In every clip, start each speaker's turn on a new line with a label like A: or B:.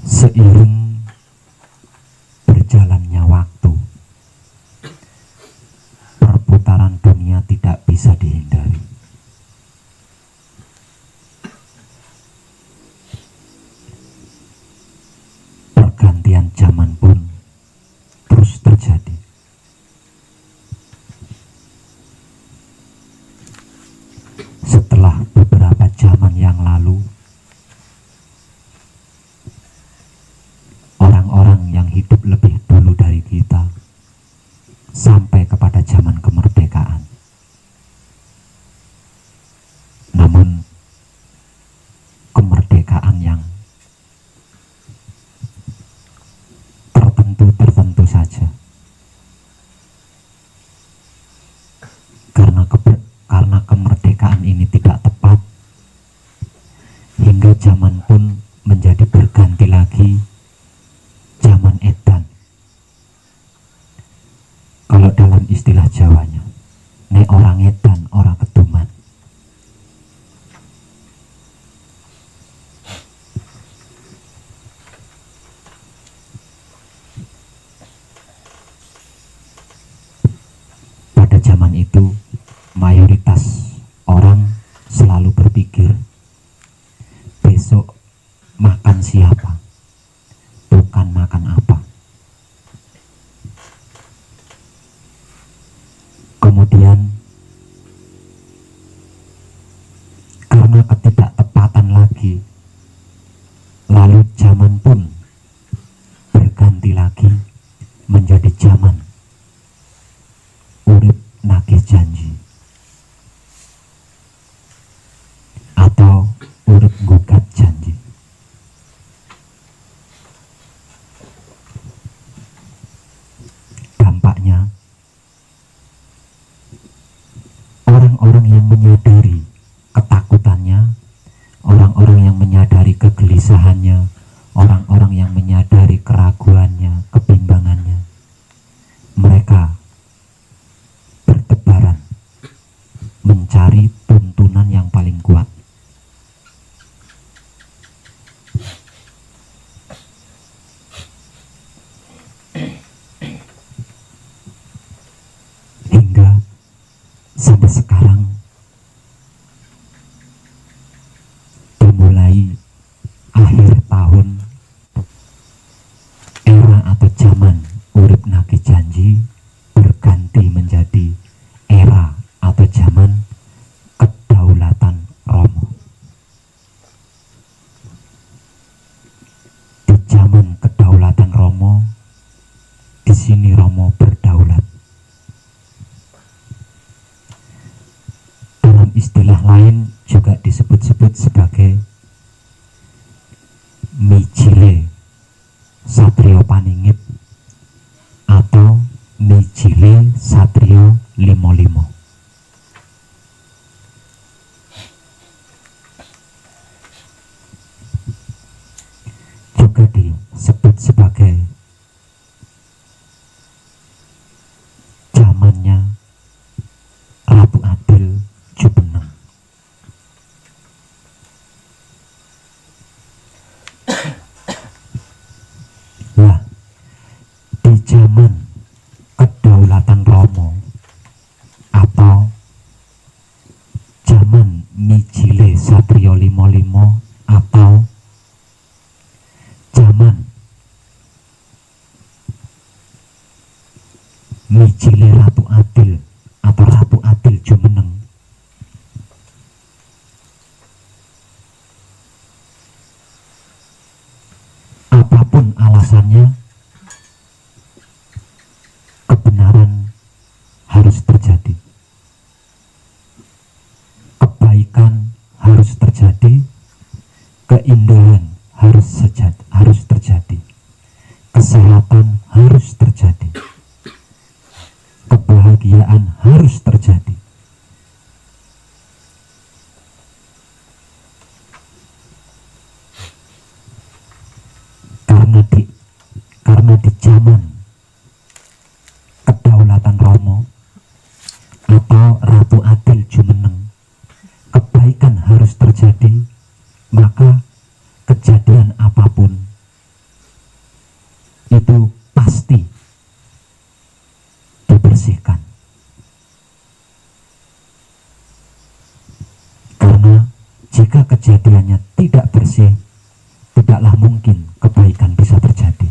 A: Seiring berjalannya waktu, perputaran dunia tidak bisa dihindari. Pergantian zaman pun terus terjadi. Setelah beberapa zaman yang lalu, orang-orang yang hidup lebih dulu dari kita sampai kepada zaman kemerdekaan. Namun kemerdekaan yang tertentu saja. Karena kemerdekaan ini tidak tepat, hingga zaman pun menjadi berganti lagi zaman edan. Kalau dalam istilah Jawanya, nek orang edan, orang keduman. Pada zaman itu, mayoritas orang selalu berpikir, besok makan siapa, bukan makan apa. Kemudian karena ketidaktepatan lagi, lalu zaman pun berganti lagi menjadi zaman urip nagih janji atau urip gugat janji. Dampaknya, orang-orang yang menyadari ketakutannya, orang-orang yang menyadari kegelisahannya, orang-orang yang menyadari keraguannya, kebimbangannya, mereka bertebaran mencari tuntunan yang paling kuat. Hingga sampai sekarang, dimulai akhir tahun, era atau zaman urip nagih janji berganti menjadi era atau zaman kedaulatan Romo. Di zaman kedaulatan Romo, di sini Romo berdaulat. Dalam istilah lain juga disebut-sebut sebagai mijile satrio paningit atau mijile satrio limo-limo. Juga disebut sebagai zamannya Ratu Adil Jumeneng. Nah, di zaman kedaulatan Romo atau zaman mijile satrio limo-limo atau zaman mijile Ratu Adil atau Ratu Adil Jumeneng, apapun alasannya, kebenaran harus terjadi, kebaikan harus terjadi, harus terjadi. Karena di zaman kedaulatan Romo atau Ratu Adil Jumeneng, kebaikan harus terjadi, maka kejadian apapun itu pasti dibersihkan. Karena jika kejadiannya tidak bersih, tidaklah mungkin kebaikan bisa terjadi.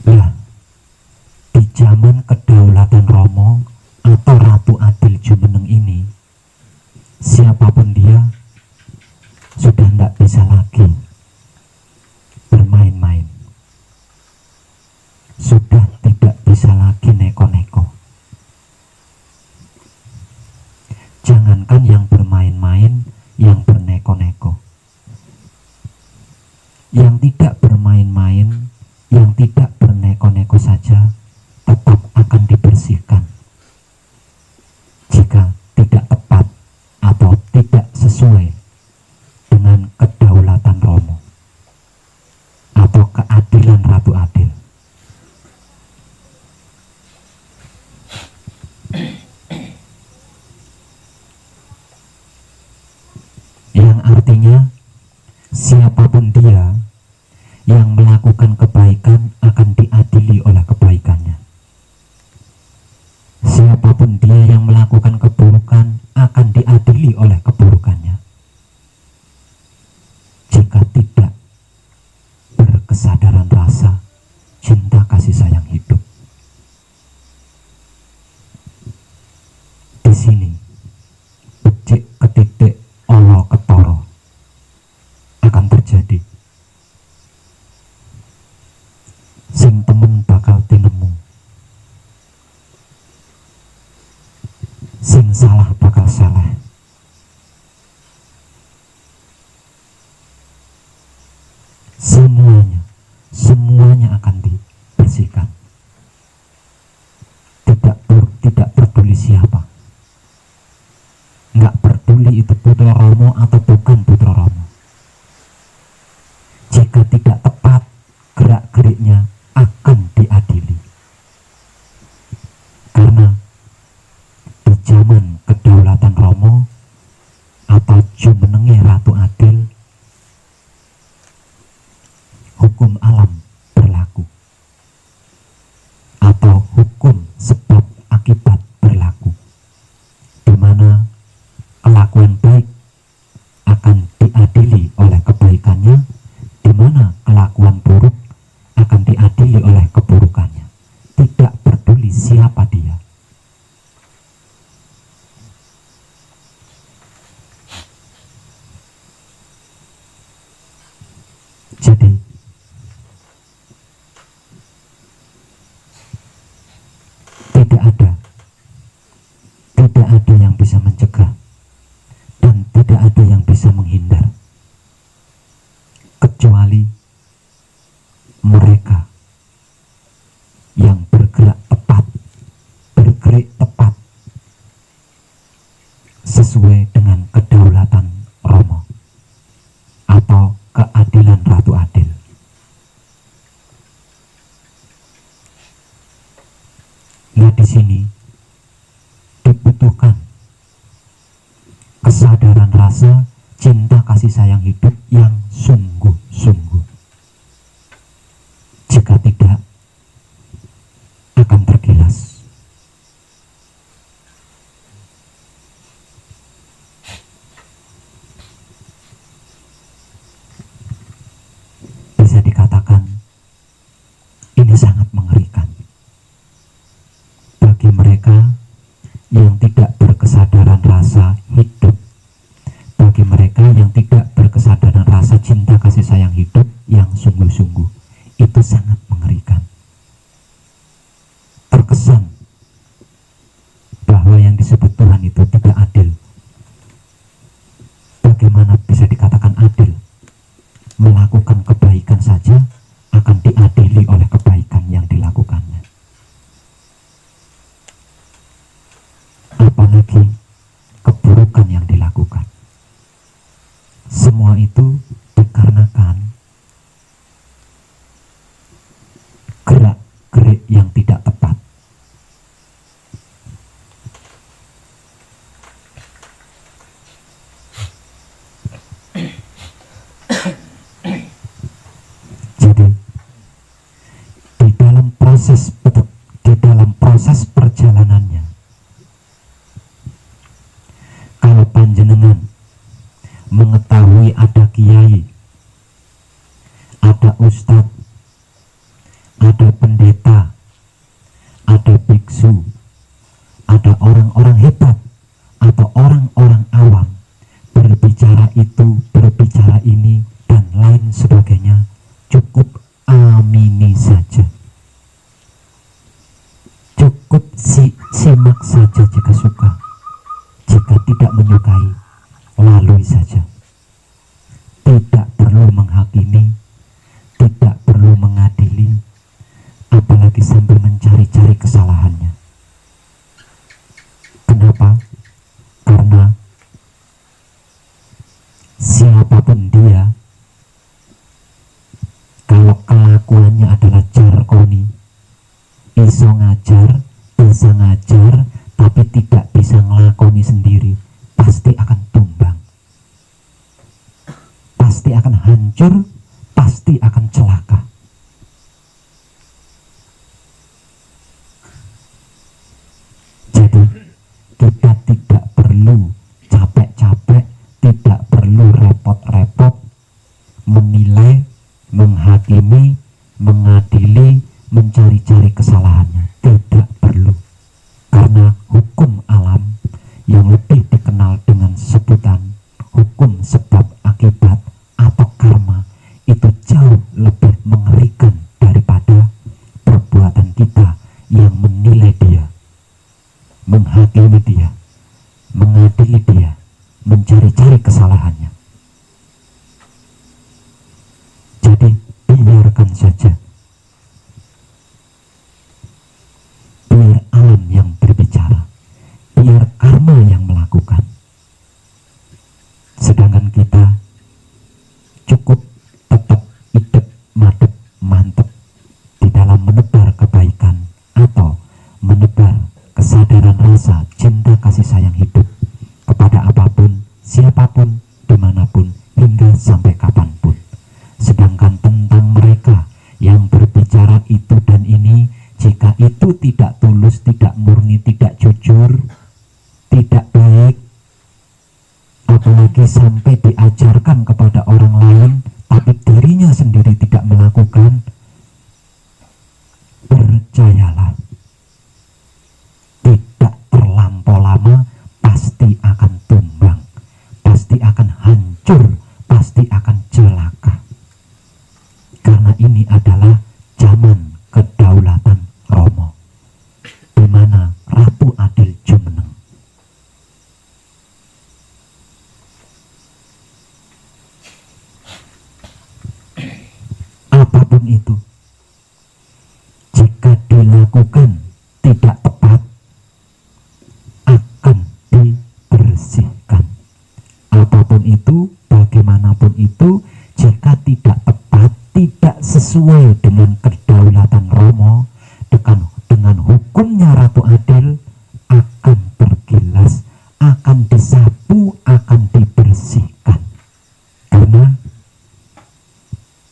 A: Nah, di zaman kedaulatan Romo atau Ratu Adil Jumeneng ini, siapapun dia sudah tidak bisa lagi bermain-main, sudah tidak bisa lagi neko-neko. Jangankan yang bermain-main, yang berneko-neko, yang tidak bermain-main, yang tidak berneko-neko saja tetap akan dibersihkan jika tidak tepat atau tidak sesuai dengan kedaulatan Romo atau keadilan Ratu Adil. Yang artinya siapapun dia yang melakukan kebaikan akan diadili oleh kebaikannya. Siapapun dia yang melakukan keburukan akan diadili oleh keburukannya. Jika tidak berkesadaran rasa cinta kasih sayang hidup. Di sini becik ketitik olo ketoro akan terjadi. Sing temen bakal tinemu, sing salah bakal salah. Semuanya akan dibersihkan. Tidak peduli siapa, nggak peduli itu putra Romo atau bukan putra Romo. Jika tidak tepat, gerak-geriknya akan diadili. Karena di zaman kedaulatan Romo atau jumenenge Ratu Adil, hukum alam berlaku atau hukum sebab akibat berlaku, di mana kelakuan baik akan diadili oleh kebaikannya, di mana kelakuan buruk akan diadili oleh keburukannya. Tidak peduli siapa dia. Jadi tidak ada yang bisa mencegah dan tidak ada yang bisa menghindar kecuali mereka yang bergerak tepat sesuai dengan kedaulatan Romo atau keadilan Ratu Adil. Nah, di sini dibutuhkan kesadaran rasa cinta kasih sayang hidup yang sungguh-sungguh. Jika tidak, akan tergilas. Bisa dikatakan ini sangat mengerikan bagi mereka yang tidak berkesadaran rasa hidup, bagi mereka yang tidak berkesadaran di dalam proses perjalanannya. Kalau panjenengan mengetahui ada kiai, ada ustadz, ada pendeta, ada biksu, ada orang-orang hebat atau orang-orang awam berbicara itu, berbicara ini dan lain sebagainya, cukup amini saja. Cukup simak saja jika suka. Jika tidak menyukai, lalui saja. Tidak perlu menghakimi, tidak perlu mengadili, apalagi sambil mencari-cari kesalahannya. Kenapa? Karena siapapun dia, kalau kelakuannya adalah jarkoni, iso ngajar, bisa ngajar, tapi tidak bisa ngelakoni sendiri, pasti akan tumbang, pasti akan hancur, pasti akan celaka. Jadi kita tidak perlu capek-capek, tidak perlu repot-repot menilai, menghakimi, mengadili, mencari-cari kesalahannya. Tidak perlu. Karena hukum alam yang lebih dikenal dengan sebutan hukum sebab akibat atau karma itu jauh lebih mengerikan daripada perbuatan kita yang menilai dia, menghakimi dia, mengadili dia, mencari-cari kesalahannya. Jadi biarkan saja, biar alam yang berbicara, biar karma yang melakukan. Sedangkan kita cukup tetap hidup madep mantep di dalam menebar kebaikan atau menebar kesadaran rasa cinta kasih sayang hidup kepada apapun, siapapun, dimanapun, hingga sampai kapanpun. Sedangkan tentang mereka yang berbicara itu dan ini, jika itu tidak tulus, tidak murni, tidak jujur, tidak baik, apalagi sampai diajarkan kepada orang lain tapi dirinya sendiri tidak melakukan, percayalah, tidak terlampau lama pasti akan tumbang, pasti akan hancur, pasti akan celaka. Karena ini adalah zaman kedaulatan Romo, di mana Ratu Adil jumeneng. Apapun itu, jika dilakukan tidak tepat, akan dibersihkan. Apapun itu, bagaimanapun itu, jika tidak tepat, tidak sesuai dengan kedaulatan Romo, dengan hukumnya Ratu Adil, akan tergilas, akan disapu, akan dibersihkan. Karena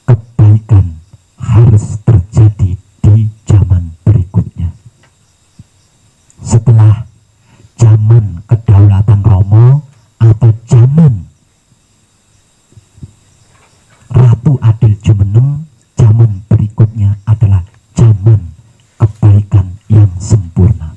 A: kebaikan harus terjadi di zaman berikutnya. Setelah zaman kedaulatan Romo atau zaman Ratu Adil jumeneng, zaman berikutnya adalah zaman kebaikan yang sempurna.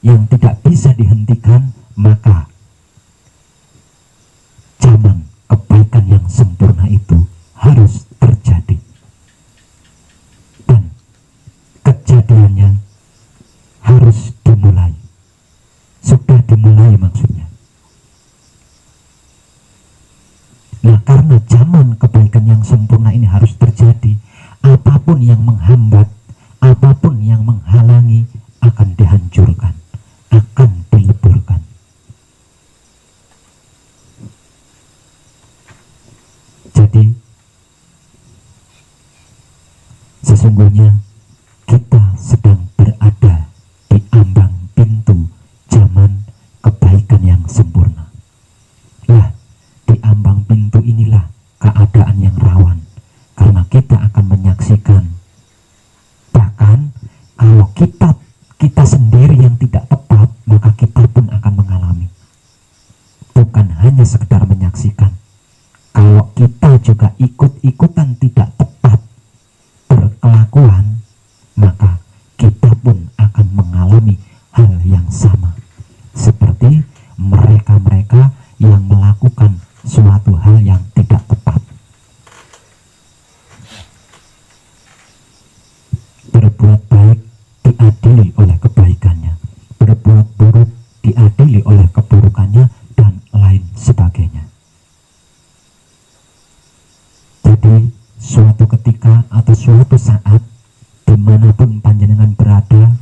A: yang tidak bisa dihentikan, maka zaman kebaikan yang sempurna itu harus terjadi. Dan kejadiannya harus dimulai. Sudah dimulai maksudnya. Nah, karena zaman kebaikan yang sempurna ini harus terjadi, apapun yang menghambat, apapun yang menghalangi akan dihancurkan, akan dileburkan. Jadi sesungguhnya kita sedang berada di ambang pintu zaman kebaikan yang sempurna. Lah, di ambang pintu inilah keadaan yang rawan, karena kita akan menyaksikan, bahkan kalau kita sendiri yang tidak tepat, maka kita pun akan mengalami. Bukan hanya sekedar menyaksikan, kalau kita juga ikut-ikutan tidak tepat berkelakuan, maka kita pun akan mengalami hal yang sama seperti mereka-mereka yang melakukan suatu hal yang tidak tepat. Berbuat baik diadili oleh kebaikannya, berbuat buruk diadili oleh keburukannya, dan lain sebagainya. Jadi suatu ketika atau suatu saat, dimanapun panjenengan berada,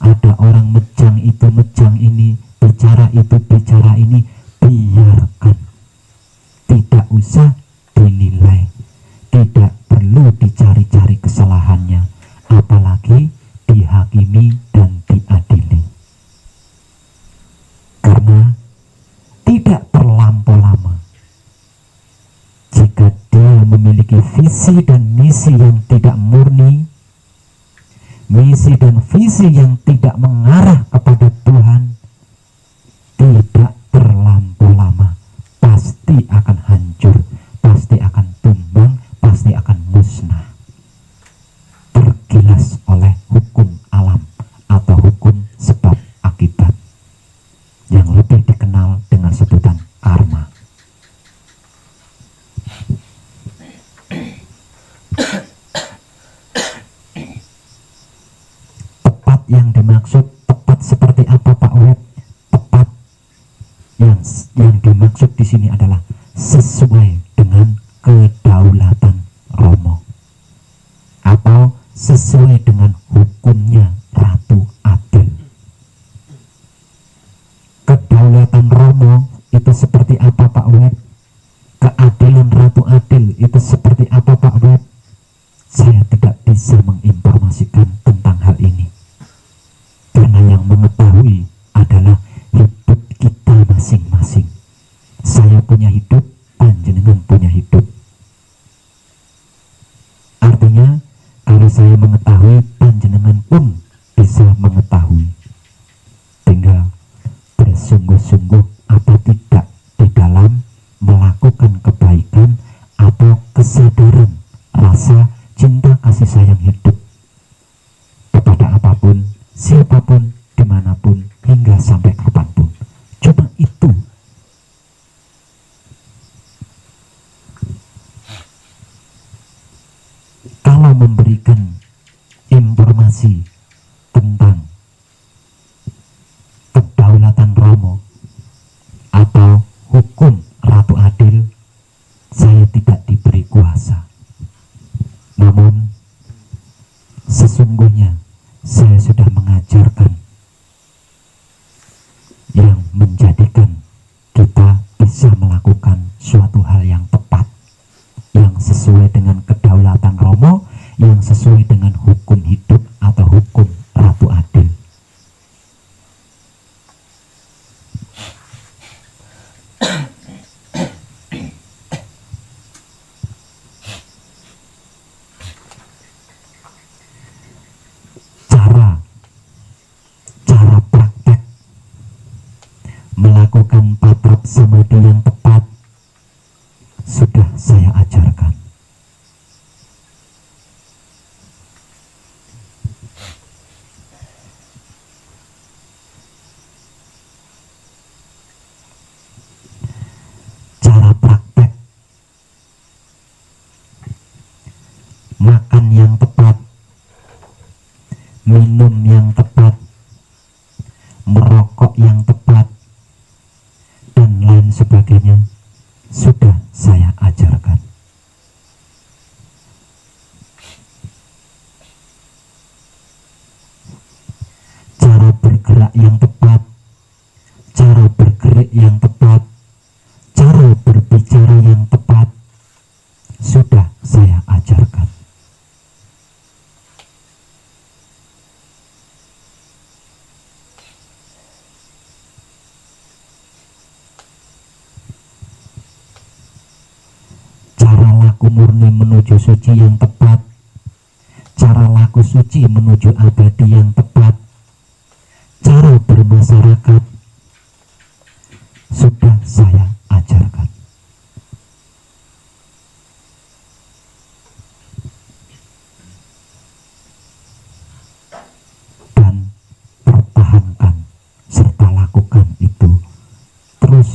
A: ada orang mejang itu mejang ini, bicara itu bicara ini, biarkan. Tidak usah dinilai, tidak perlu dicari-cari kesalahannya, apalagi dihakimi dan diadili. Karena tidak terlampau lama, jika dia memiliki visi dan misi yang tidak murni, misi dan visi yang tidak mengarah kepada Tuhan, tidak terlampau lama pasti akan hancur, pasti akan tumbang, pasti akan musnah, tergilas oleh hukum alam atau hukum sebab akibat yang lebih dikenal dengan sebutan karma. Tepat yang dimaksud, tepat seperti apa Pak Web? Tepat yang dimaksud di sini adalah sesuai dengan kedaulatan Romo, atau sesuai dengan hukumnya Ratu Adil. Kedaulatan Romo itu seperti apa Pak Web? Keadilan Ratu Adil itu seperti apa Pak Web? Saya tidak bisa menginformasikan tentang hal ini, karena yang mengetahui adalah hidup kita masing-masing. Saya punya hidup, panjenengan punya hidup. Artinya kalau saya mengetahui, panjenengan pun bisa mengetahui. Tinggal bersungguh-sungguh apa tidak di dalam melakukan kebaikan atau kesadaran rasa cinta kasih sayang hidup kepada apapun, siapapun, dimanapun, hingga sampai kapanpun. Cuma itu. Kalau memberikan informasi tentang kedaulatan Romo atau hukum Ratu Adil, saya tidak diberi kuasa. Namun sesungguhnya saya sudah mengajarkan yang menjadikan kita bisa melakukan suatu hal yang tepat, yang sesuai dengan kedaulatan Romo, yang sesuai dengan hukum hidup atau hukum Ratu Adil. Cara praktek melakukan patrap samadhi yang tepat sudah saya ajarkan. yang tepat, dan lain sebagainya sudah saya ajarkan. Cara bergerak yang tepat, cara bergerak yang tepat, cara berbicara yang tepat sudah saya ajarkan. Cara laku murni menuju suci yang tepat, cara laku suci menuju abadi yang tepat, cara bermasyarakat sudah saya ajarkan. Dan pertahankan serta lakukan itu terus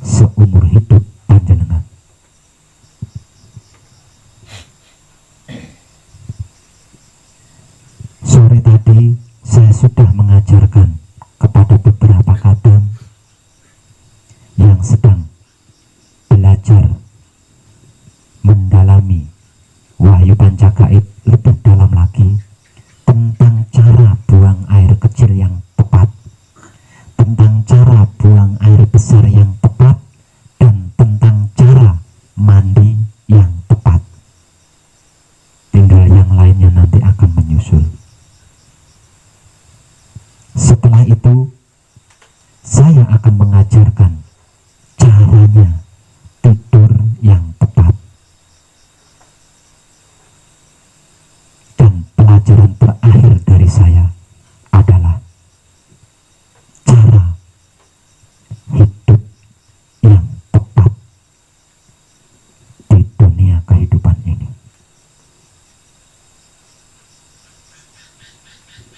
A: seumur hidup panjenengan. Sore tadi saya sudah mengajarkan kepada beberapa kadang yang sedang belajar mendalami Wahyu Pancagaib lebih dalam lagi tentang cara buang air kecil yang tepat, tentang cara buang air besar yang tepat, dan tentang cara mandi yang tepat. Tinggal yang lainnya nanti akan menyusul. Setelah itu saya akan mengajarkan caranya tidur yang tepat. Dan pelajaran terakhir dari saya adalah cara hidup yang tepat di dunia kehidupan ini.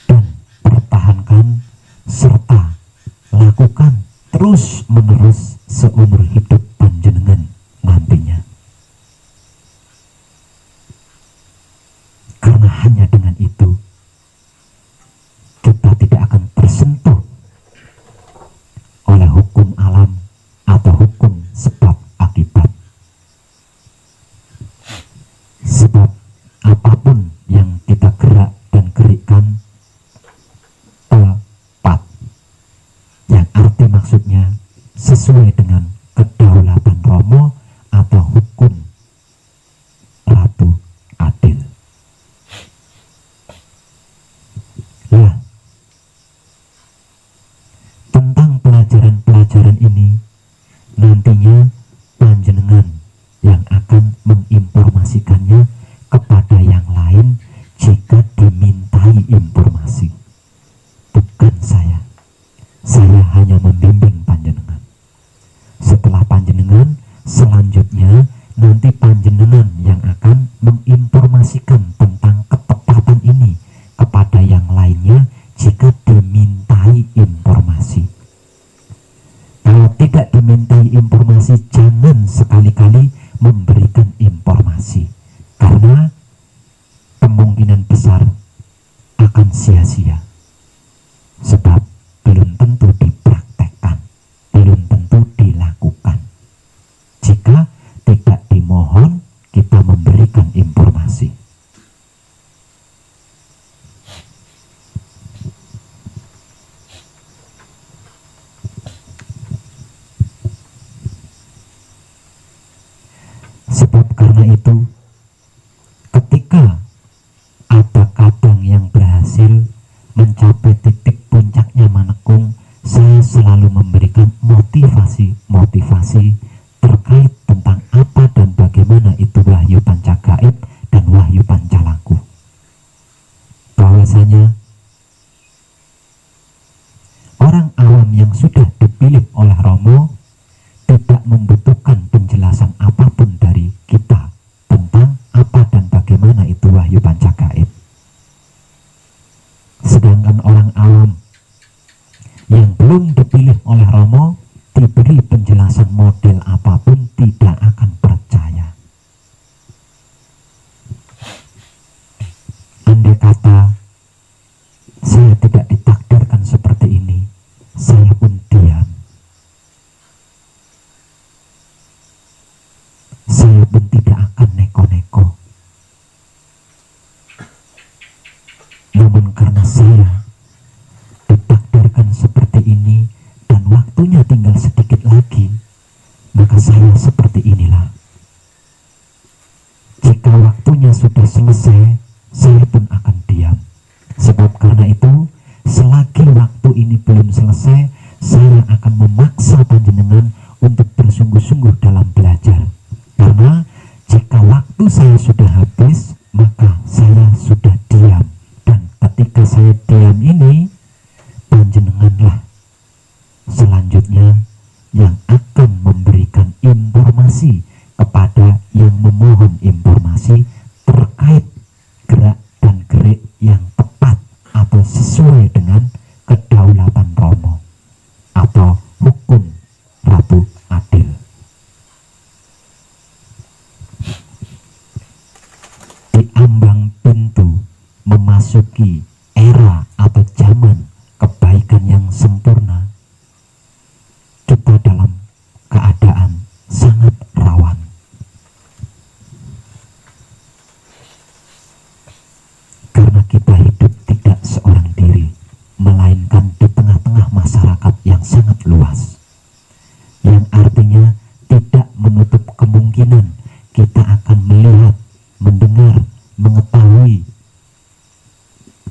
A: Dan pertahankan serta lakukan terus menerus seumur hidup panjenengan nantinya. Karena hanya dengan itu kita tidak akan tersentuh oleh hukum alam atau hukum sebab akibat. Sebab apapun yang kita gerak dan gerikkan tepat, yang arti maksudnya sesuai dengan kedaulatan Romo atau hukum Ratu Adil. Nah, tentang pelajaran-pelajaran ini nantinya panjenengan yang akan menginformasikannya kepada yang lain jika dimintai informasi. Bukan saya. Saya hanya membimbing panjenengan. Setelah panjenengan, selanjutnya nanti panjenengan yang akan menginformasikan tentang ketepatan ini kepada yang lainnya jika dimintai informasi. Kalau tidak dimintai informasi, jangan sekali-kali memberikan informasi, karena kemungkinan besar akan sia-sia. Sebab belum tentu dipraktekkan, belum tentu dilakukan. Jika tidak dimohon, kita memberikan informasi. Sebab karena itu, ketika ada kadang yang berhasil mencapai titik puncaknya manekung, saya selalu memberikan motivasi terkait tentang apa dan bagaimana itu Wahyu Pancagaib dan Wahyu Pancalaku. Bahwasanya orang awam yang sudah dipilih oleh Romo tidak membutuhkan penjelasan apapun dari kita tentang apa dan bagaimana itu Wahyu Pancagaib. Sedangkan orang awam yang belum dipilih oleh Romo diberi penjelasan model apapun tidak akan percaya. Andai kata saya tidak ditakdirkan seperti ini, waktunya tinggal sedikit lagi, maka saya seperti inilah. Jika waktunya sudah selesai, saya pun akan diam. Sebab karena itu, selagi waktu ini belum selesai, saya akan memaksa panjenengan untuk bersungguh-sungguh dalam belajar. Karena jika waktu saya sudah habis, maka saya sudah diam. Dan ketika saya diam ini, panjenenganlah selanjutnya yang akan memberikan informasi kepada yang memohon informasi terkait gerak dan gerik yang tepat atau sesuai dengan kedaulatan Romo atau hukum Ratu Adil. Di ambang pintu memasuki era atau zaman kebaikan yang sempurna, kita dalam keadaan sangat rawan. Karena kita hidup tidak seorang diri, melainkan di tengah-tengah masyarakat yang sangat luas. Yang artinya tidak menutup kemungkinan kita akan melihat, mendengar, mengetahui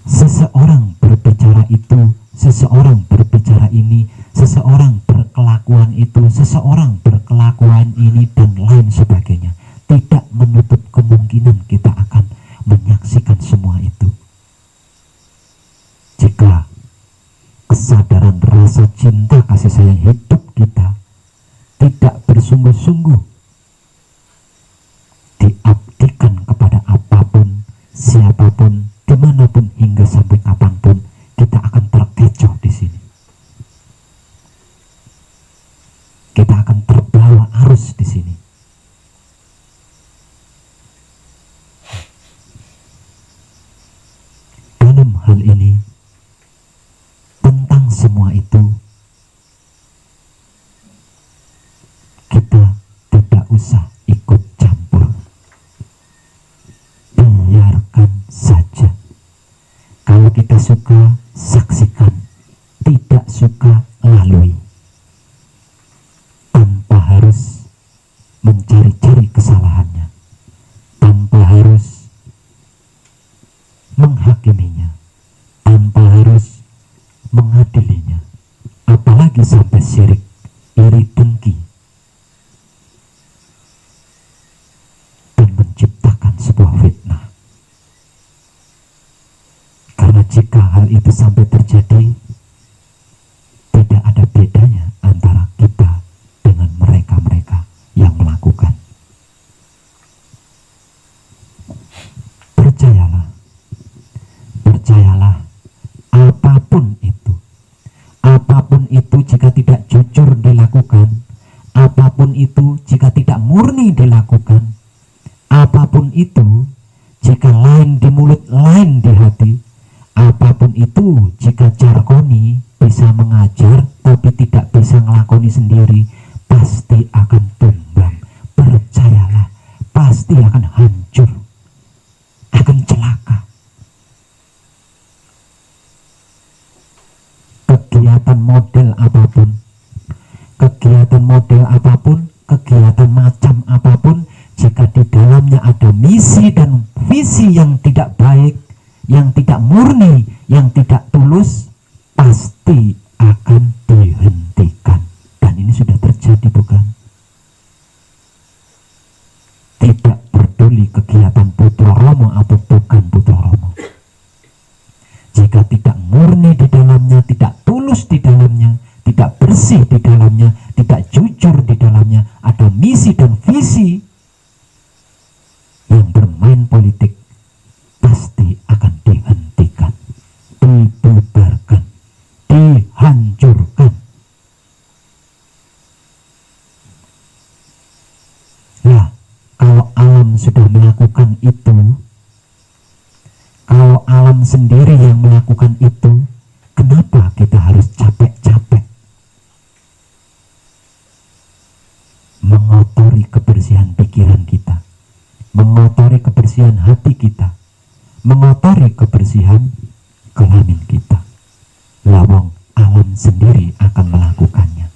A: seseorang berbicara itu, seseorang berbicara ini, seseorang berkelakuan itu, seseorang berkelakuan ini, dan lain sebagainya. Tidak menutup kemungkinan kita akan menyaksikan semua itu. Jika kesadaran rasa cinta kasih sayang hidup kita tidak bersungguh-sungguh diabdikan kepada apapun, siapapun, dimanapun, hingga sampai kapanpun, kita akan terkecoh di sini. Kita akan terbawa arus di sini. Dalam hal ini, tentang semua itu, kita tidak usah ikut campur. Biarkan saja. Kalau kita suka, saksikan. Tidak suka, lalui. Tanpa harus mencari-cari kesalahannya, tanpa harus menghakiminya, tanpa harus mengadilinya, apalagi sampai syirik, iri, dengki, dan menciptakan sebuah fitnah. Karena jika hal itu sampai terjadi, tidak ada bedanya antara kita dengan mereka-mereka yang melakukan. Percayalah, percayalah, apapun itu jika tidak jujur dilakukan, apapun itu jika tidak murni dilakukan, apapun itu jika lain di mulut, lain di hati, apapun itu jika jargoni bisa mengajar tapi tidak bisa ngelakoni sendiri, pasti akan tumbang. Percayalah, pasti akan hancur, akan celaka. Kegiatan model apapun, kegiatan macam apapun, jika di dalamnya ada misi dan visi yang tidak baik, yang tidak murni, yang tidak tulus, pasti akan dihentikan. Dan ini sudah terjadi, bukan? Tidak peduli kegiatan Putra Romo atau bukan Putra Romo, jika tidak murni di dalamnya, tidak tulus di dalamnya, tidak bersih di dalamnya, tidak jujur di dalamnya, ada misi dan visi yang bermain politik, pasti akan dihentikan, dibubarkan, dihancurkan. Nah, kalau alam sudah melakukan itu, kalau alam sendiri yang melakukan itu, kenapa kita harus capek-capek mengotori kebersihan pikiran kita, mengotori kebersihan hati kita, mengotori kebersihan kelamin kita? Lawang alam sendiri akan melakukannya.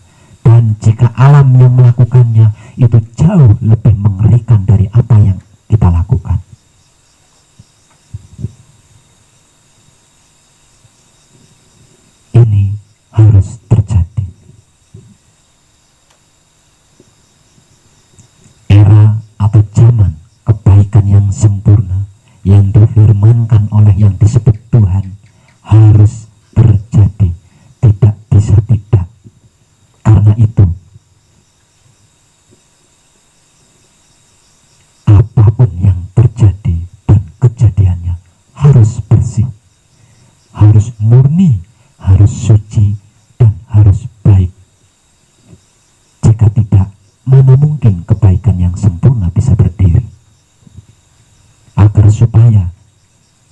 A: Dan jika alam yang melakukannya, itu jauh lebih mengerikan dari apa yang kita lakukan. Ini harus terjadi. Era atau zaman kebaikan yang sempurna yang difirmankan oleh yang disebut Tuhan harus terjadi, tidak bisa tidak. Karena itu apapun yang terjadi dan kejadiannya harus bersih, harus murni, harus suci, dan harus baik. Jika tidak, mana mungkin kebaikan yang sempurna bisa berdiri? Agar supaya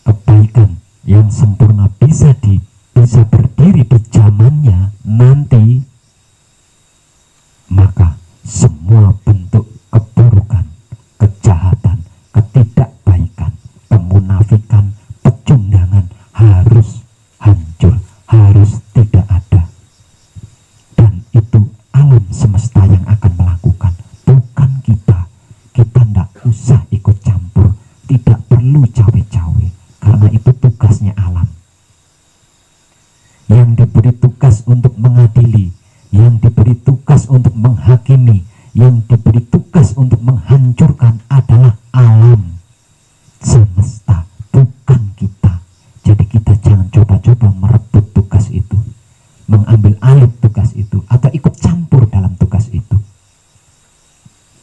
A: kebaikan yang sempurna bisa berdiri di zamannya nanti, maka semua bentuk keburukan, kejahatan, ketidakbaikan, kemunafikan, pecundangan harus hancur, harus tidak ada. Dan itu alam semesta yang akan melakukan, bukan kita. Kita tidak usah ikut campur, tidak perlu cawe-cawe, karena itu tugasnya alam. Yang diberi tugas untuk mengadili, yang diberi tugas untuk menghakimi, yang diberi tugas untuk menghancurkan adalah alam semesta, bukan kita. Jadi kita jangan coba-coba merebut tugas itu, mengambil alih tugas itu, atau ikut campur dalam tugas itu.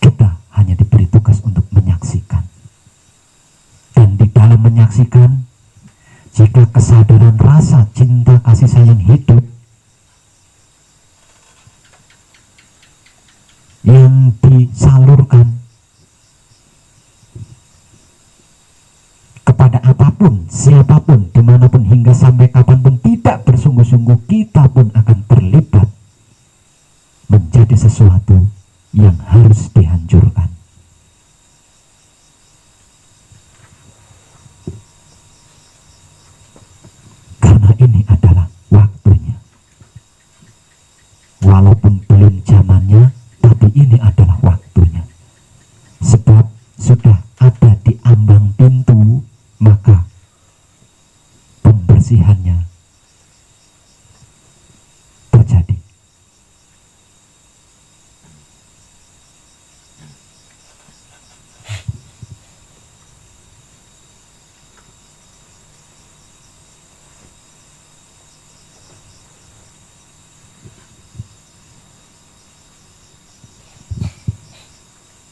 A: Kita hanya diberi tugas untuk menyaksikan. Dan di dalam menyaksikan, jika kesadaran rasa cinta kasih sayang hidup yang disalurkan kepada apapun, siapapun, dimanapun, hingga sampai kapanpun tidak bersungguh-sungguh, kita pun akan terlibat menjadi sesuatu yang harus dihancurkan. Karena ini adalah waktunya. Walaupun belum zamannya, tapi ini adalah waktunya. Sebab sudah ada di ambang pintu, maka pembersihannya terjadi.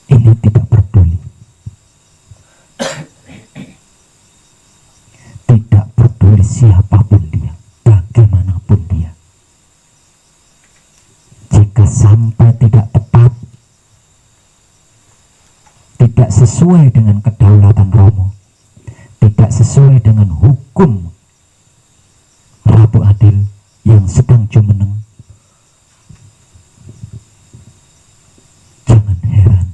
A: Ini tidak peduli. Tidak peduli siapapun dia, bagaimanapun dia. Jika sampai tidak tepat, tidak sesuai dengan kedaulatan Romo, tidak sesuai dengan hukum Ratu Adil yang sedang jumeneng, jangan heran,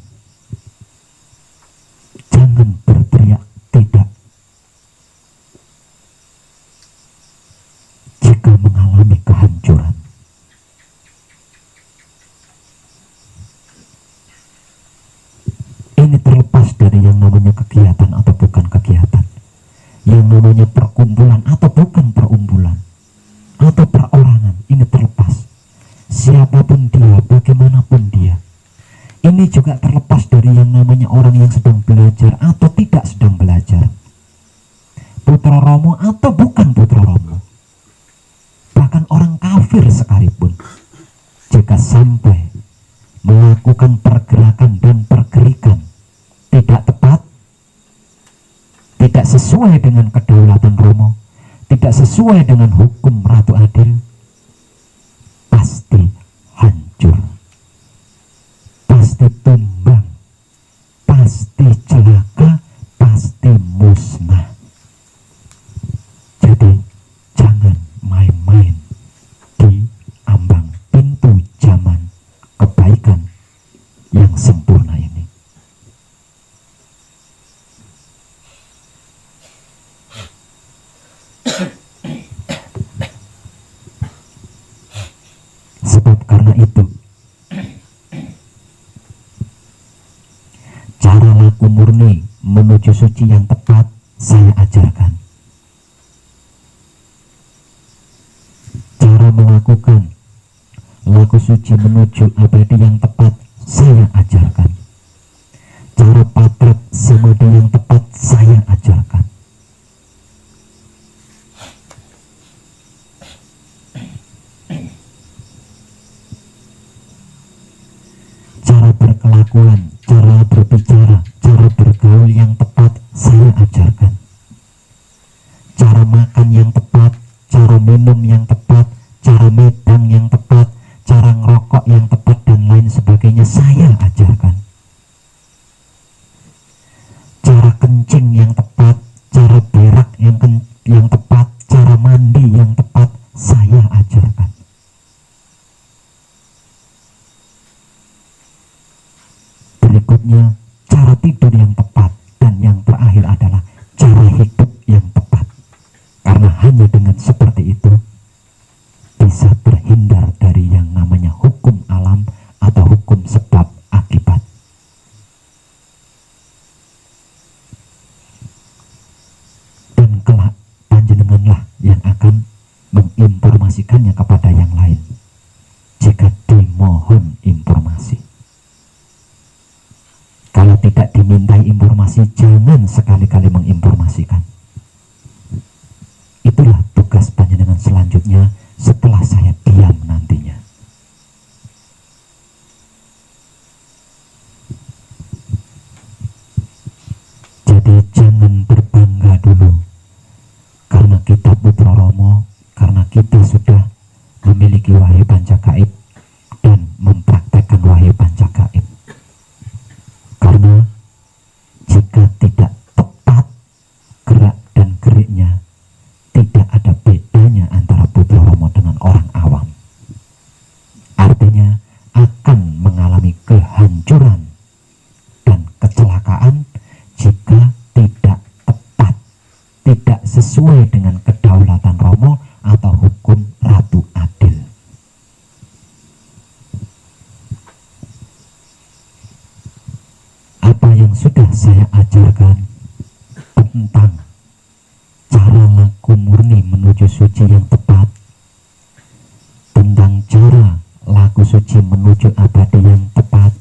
A: jangan berteriak tidak jika mengalami kehancuran. Ini terlepas dari yang namanya kegiatan atau bukan kegiatan, yang namanya perkumpulan atau bukan perkumpulan, atau perorangan. Ini terlepas. Siapapun dia, bagaimanapun dia. Ini juga terlepas dari yang namanya orang yang sedang belajar atau tidak sedang belajar, putra Romo atau bukan putra Romo, bahkan orang kafir sekalipun. Jika sampai melakukan pergerakan dan pergerikan tidak tepat, tidak sesuai dengan kedaulatan Romo, tidak sesuai dengan hukum Ratu Adil, pasti hancur, pasti tumbang, pasti celaka, pasti musnah. Jadi jangan main-main di ambang pintu zaman kebaikan yang sempurna ini. menuju suci yang tepat saya ajarkan. Cara melakukan laku suci menuju abadi yang tepat saya ajarkan. Cara patrak samadhi yang tepat saya ajarkan. Cara berkelakuan, cara berbicara, cara bergaul yang tepat saya ajarkan. Cara makan yang tepat, cara minum yang tepat, cara medang yang tepat, cara ngerokok yang tepat, dan lain sebagainya saya ajarkan. Cara kencing yang tepat, cara berak yang tepat, cara mandi yang tepat saya ajarkan. Berikutnya cara tidur yang tepat, dan yang terakhir adalah cara hidup yang tepat. Karena hanya dengan seperti itu bisa terhindar dari yang namanya hukum alam atau hukum sebab akibat. Dan kelak panjenenganlah yang akan menginformasikannya kepada yang lain jika dimohon informasi. Kalau tidak dimintai informasi, jangan sekali-kali menginformasikan. Itulah tugas panjenengan selanjutnya setelah saya diam nantinya. Jadi jangan berbangga dulu karena kita putra Romo, karena kita sudah memiliki wahyu pancagaib dan mempraktekkan wahyu pancagaib. Karena jika tidak tepat gerak dan geriknya, tidak ada bedanya antara putra Romo dengan orang awam. Artinya akan mengalami kehancuran dan kecelakaan jika tidak tepat, tidak sesuai dengan kedaulatan Romo atau hukum Ratu Adil. Apa yang sudah saya ajarkan tentang cara laku murni menuju suci yang tepat, tentang cara laku suci menuju abadi yang tepat,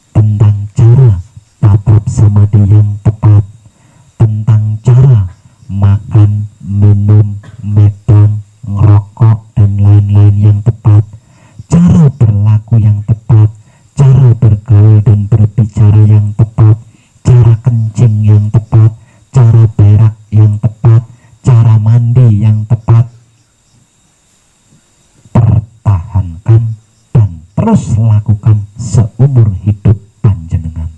A: tentang cara tatrap samadhi yang tepat, tentang cara makan, minum, medang, ngerokok, dan lain-lain yang tepat, cara berlaku yang tepat, cara bergaul dan berbicara yang tepat, cara kencing yang tepat, cara berak yang tepat, cara mandi yang tepat. Pertahankan dan terus lakukan seumur hidup panjenengan.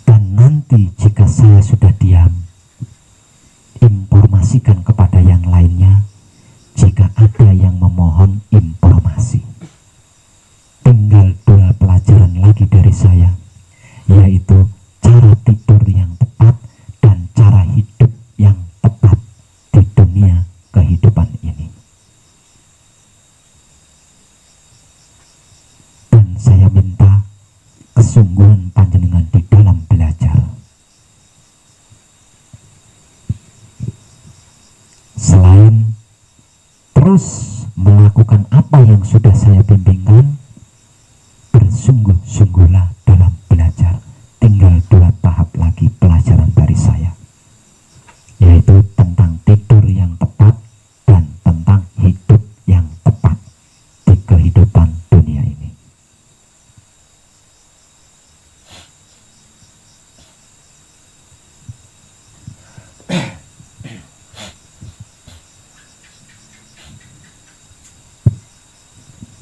A: Dan nanti jika saya sudah diam, informasikan kepada yang lainnya jika ada yang memohon informasi. Tinggal 2 pelajaran lagi dari saya, yaitu cara tidur yang tepat dan cara hidup yang tepat di dunia kehidupan ini. Dan saya minta kesungguhan panjenengan di dalam belajar. Selain terus melakukan apa yang sudah saya bimbingkan, bersungguh-sungguhlah dalam belajar. Tinggal 2 tahap lagi pelajaran dari saya, yaitu tentang tidur yang tepat dan tentang hidup yang tepat di kehidupan dunia ini.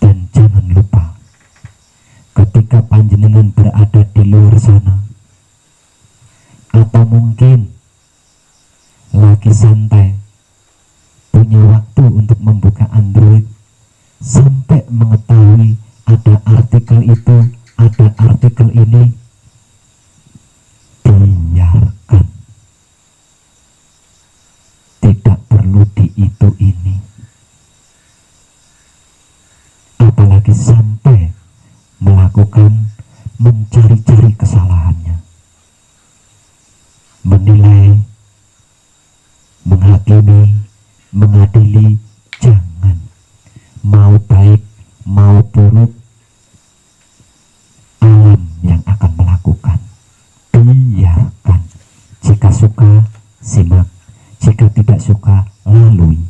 A: Dan jangan lupa, ketika panjenengan berada di luar sana, atau mungkin lagi santai, punya waktu untuk membuka Android, sampai mengetahui ada artikel itu, ada artikel ini, biarkan. Tidak perlu di itu ini. Apalagi sampai melakukan mencari mengadili jangan. Mau baik mau buruk, alam yang akan melakukan. Biarkan. Jika suka simak, jika tidak suka lalui.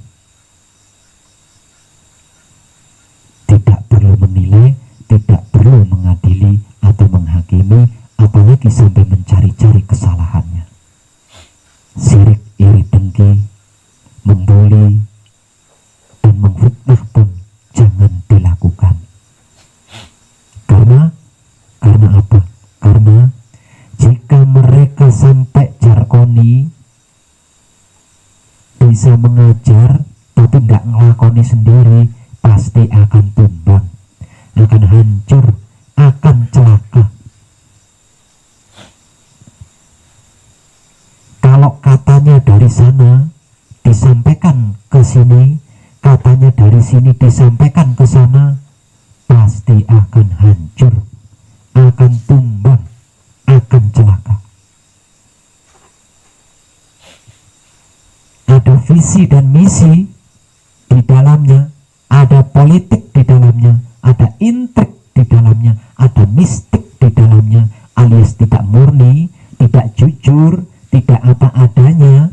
A: Tidak perlu menilai, tidak perlu mengadili atau menghakimi, apalagi sampai mencari-cari kesalahannya. Sirik, iri, dengki, membuli, dan memfitnah pun jangan dilakukan. Karena apa? Karena jika mereka sampai jarkoni, bisa mengajar tapi nggak ngelakoni sendiri, pasti akan tumbang, akan hancur, akan celaka. Kalau katanya dari sana disampaikan ke sini, katanya dari sini disampaikan ke sana, pasti akan hancur, akan tumbang, akan celaka. Ada visi dan misi di dalamnya, ada politik di dalamnya, ada intrik di dalamnya, ada mistik di dalamnya, alias tidak murni, tidak jujur, tidak apa adanya,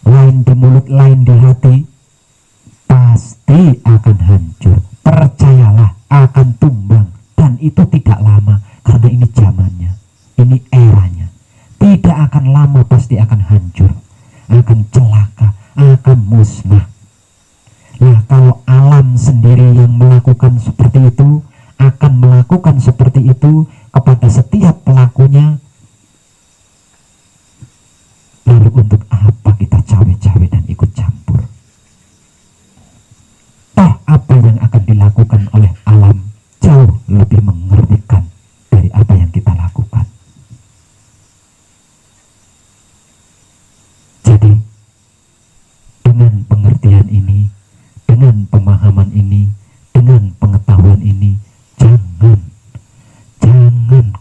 A: lain di mulut, lain di hati, pasti akan hancur. Percayalah, akan tumbang. Dan itu tidak lama, karena ini zamannya, ini eranya. Tidak akan lama, pasti akan hancur, akan celaka, akan musnah. Nah, kalau alam sendiri yang melakukan seperti itu, akan melakukan seperti itu kepada setiap pelakunya, lalu untuk apa kita cawe-cawe dan ikut campur? Toh apa yang akan dilakukan oleh alam jauh lebih mengerikan dari apa yang kita lakukan. Jadi dengan pengertian ini, dengan pemahaman ini, dengan pengetahuan ini, jangan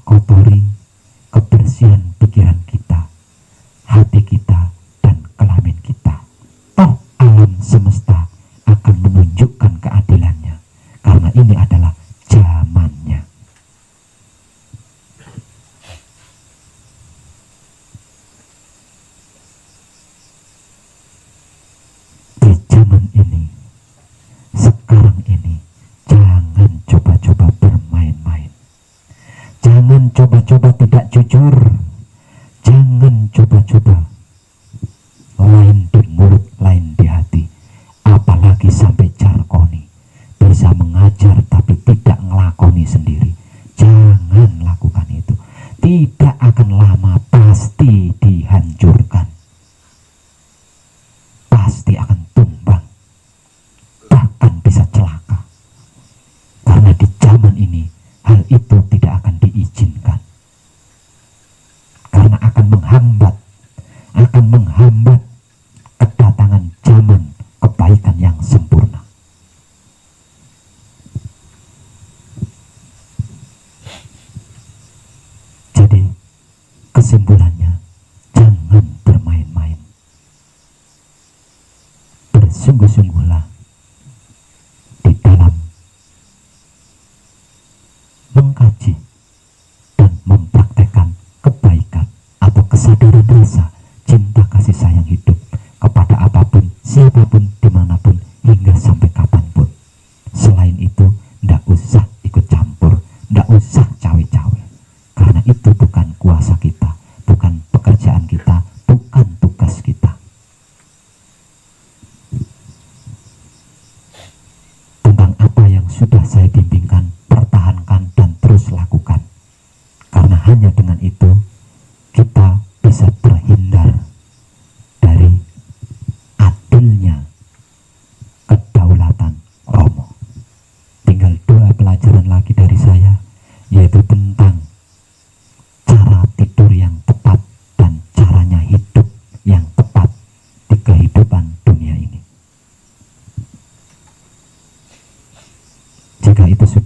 A: kotori kebersihan pikiran kita, hati kita, dan kelamin kita. Toh alam semesta akan menunjukkan keadilannya, karena ini adalah zamannya. Di zaman ini, sekarang ini, jangan coba-coba bermain-main. Jangan coba-coba tidak jujur. Jangan coba-coba lain di mulut, lain di hati. Apalagi sampai jarkoni, bisa mengajar tapi tidak ngelakoni sendiri. Jangan lakukan itu. Tidak akan lama, pasti dihancurkan, pasti akan tumbang, bahkan bisa celaka. Karena di zaman ini hal itu tidak akan diizinkan, karena akan menghambat kedatangan zaman kebaikan yang sempurna. Jadi kesimpulannya, jangan bermain-main. Bersungguh-sungguhlah di dalam mengkaji dan mempraktekkan kebaikan atau kesadaran rasa cinta kasih sayang hidup kepada apapun, siapapun, dimanapun, hingga sampai kapanpun. Selain itu, ndak usah ikut campur, ndak usah cawe-cawe, karena itu bukan kuasa kita, bukan pekerjaan kita, bukan tugas kita. Tentang apa yang sudah saya bimbingkan, pertahankan dan terus lakukan, karena hanya dengan itu kita bisa terhindar dari adilnya kedaulatan Romo. Tinggal 2 pelajaran lagi dari saya, yaitu tentang cara tidur yang tepat dan caranya hidup yang tepat di kehidupan dunia ini. Jika itu sudah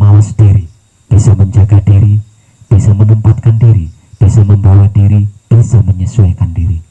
A: mawas diri, bisa menjaga diri, bisa menempatkan diri, bisa membawa diri, bisa menyesuaikan diri.